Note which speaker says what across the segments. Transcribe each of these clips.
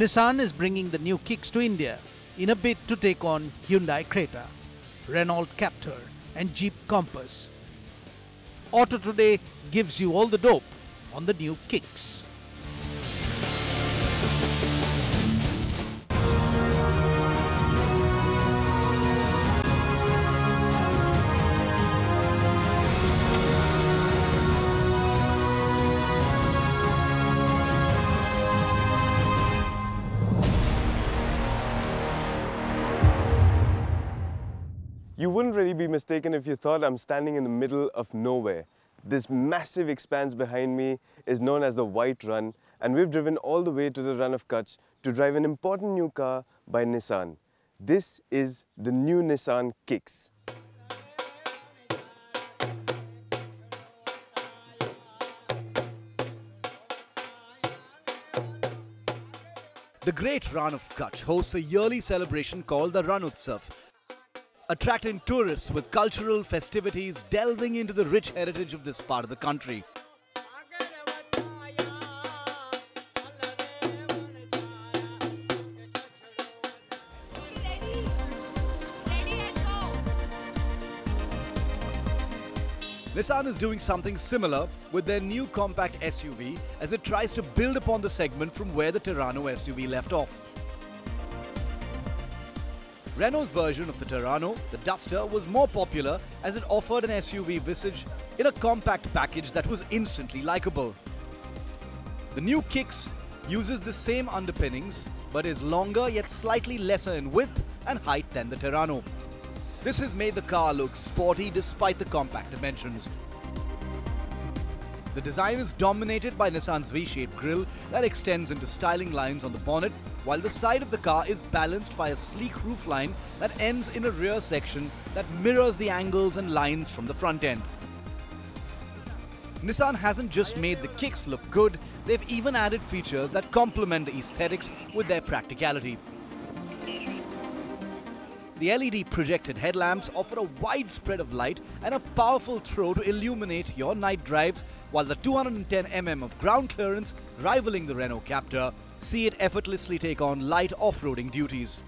Speaker 1: Nissan is bringing the new Kicks to India in a bid to take on Hyundai Creta, Renault Captur and Jeep Compass. Auto Today gives you all the dope on the new Kicks.
Speaker 2: You wouldn't really be mistaken if you thought I'm standing in the middle of nowhere. This massive expanse behind me is known as the White Run, and we've driven all the way to the Run of Kutch to drive an important new car by Nissan. This is the new Nissan Kicks.
Speaker 3: The Great Run of Kutch hosts a yearly celebration called the Ran Utsav, attracting tourists with cultural festivities delving into the rich heritage of this part of the country. Nissan is doing something similar with their new compact SUV as it tries to build upon the segment from where the Terrano SUV left off. Renault's version of the Terrano, the Duster, was more popular as it offered an SUV visage in a compact package that was instantly likable. The new Kicks uses the same underpinnings but is longer yet slightly lesser in width and height than the Terrano. This has made the car look sporty despite the compact dimensions. The design is dominated by Nissan's V-shaped grille that extends into styling lines on the bonnet, while the side of the car is balanced by a sleek roofline that ends in a rear section that mirrors the angles and lines from the front end. Nissan hasn't just made the Kicks look good, they've even added features that complement the aesthetics with their practicality. The LED projected headlamps offer a wide spread of light and a powerful throw to illuminate your night drives, while the 210 mm of ground clearance, rivaling the Renault Captur, see it effortlessly take on light off-roading duties.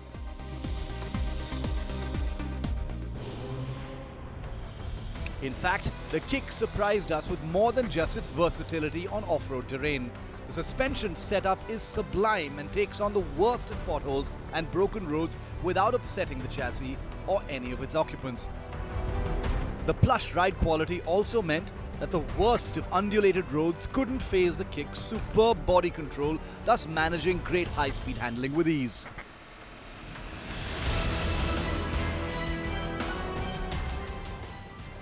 Speaker 3: In fact, the Kicks surprised us with more than just its versatility on off-road terrain. The suspension setup is sublime and takes on the worst of potholes and broken roads without upsetting the chassis or any of its occupants. The plush ride quality also meant that the worst of undulated roads couldn't faze the Kicks' superb body control, thus managing great high-speed handling with ease.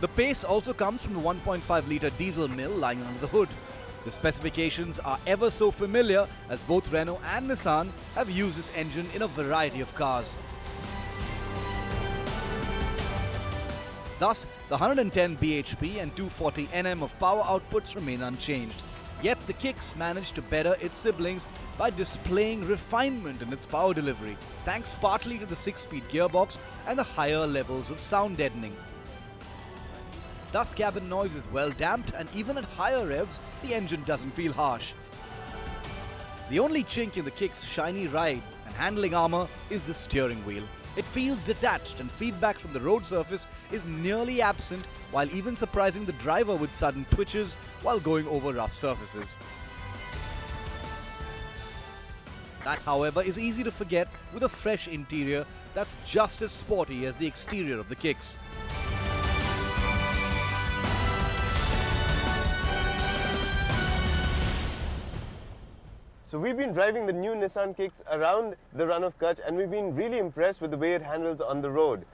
Speaker 3: The pace also comes from the 1.5-litre diesel mill lying under the hood. The specifications are ever so familiar as both Renault and Nissan have used this engine in a variety of cars. Thus, the 110 bhp and 240 Nm of power outputs remain unchanged. Yet the Kicks managed to better its siblings by displaying refinement in its power delivery, thanks partly to the 6-speed gearbox and the higher levels of sound deadening. Thus, cabin noise is well damped, and even at higher revs, the engine doesn't feel harsh. The only chink in the Kicks' shiny ride and handling armor is the steering wheel. It feels detached, and feedback from the road surface is nearly absent, while even surprising the driver with sudden twitches while going over rough surfaces. That, however, is easy to forget with a fresh interior that's just as sporty as the exterior of the Kicks.
Speaker 2: So we've been driving the new Nissan Kicks around the Run of Kutch, and we've been really impressed with the way it handles on the road.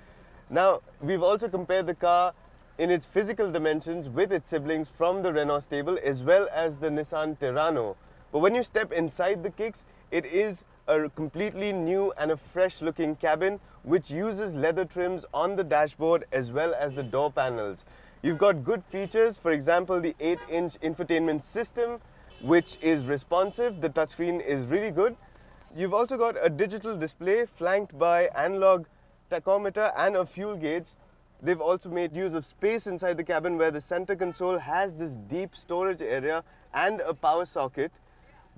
Speaker 2: Now, we've also compared the car in its physical dimensions with its siblings from the Renault stable as well as the Nissan Terrano. But when you step inside the Kicks, it is a completely new and a fresh looking cabin which uses leather trims on the dashboard as well as the door panels. You've got good features, for example the 8-inch infotainment system, which is responsive. The touchscreen is really good. You've also got a digital display flanked by analog tachometer and a fuel gauge. They've also made use of space inside the cabin where the center console has this deep storage area and a power socket.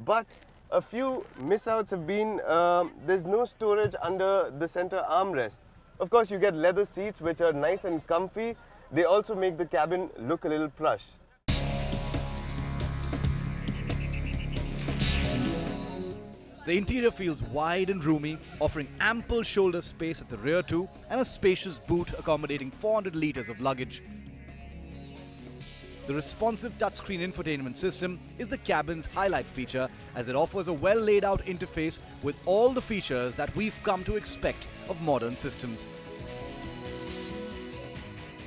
Speaker 2: But a few miss-outs have been there's no storage under the center armrest. Of course, you get leather seats which are nice and comfy. They also make the cabin look a little plush.
Speaker 3: The interior feels wide and roomy, offering ample shoulder space at the rear too, and a spacious boot accommodating 400 litres of luggage. The responsive touchscreen infotainment system is the cabin's highlight feature, as it offers a well laid out interface with all the features that we've come to expect of modern systems.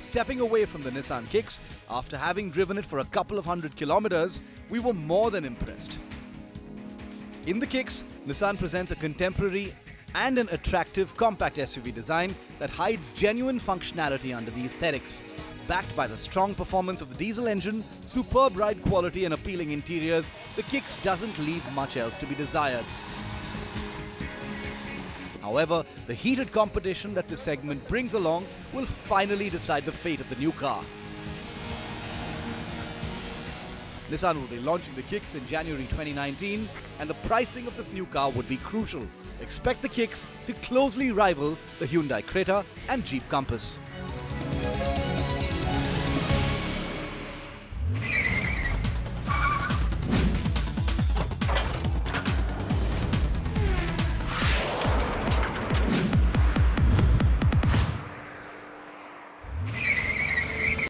Speaker 3: Stepping away from the Nissan Kicks, after having driven it for a couple of 100 kilometers, we were more than impressed. In the Kicks, Nissan presents a contemporary and an attractive compact SUV design that hides genuine functionality under the aesthetics. Backed by the strong performance of the diesel engine, superb ride quality and appealing interiors, the Kicks doesn't leave much else to be desired. However, the heated competition that this segment brings along will finally decide the fate of the new car. Nissan will be launching the Kicks in January 2019, and the pricing of this new car would be crucial. Expect the Kicks to closely rival the Hyundai Creta and Jeep Compass.